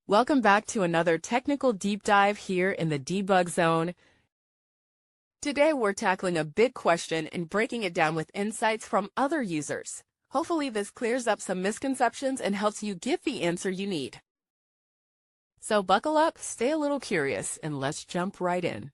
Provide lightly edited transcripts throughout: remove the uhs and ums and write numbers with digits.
Welcome back to another technical deep dive here in the debug zone. Today we're tackling a big question and breaking it down with insights from other users. Hopefully this clears up some misconceptions and helps you get the answer you need. So buckle up, stay a little curious, and let's jump right in.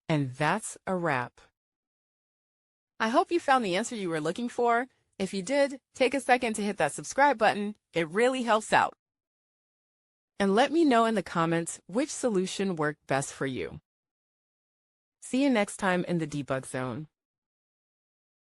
And that's a wrap. I hope you found the answer you were looking for. If you did, take a second to hit that subscribe button. It really helps out. And let me know in the comments which solution worked best for you. See you next time in the debug zone.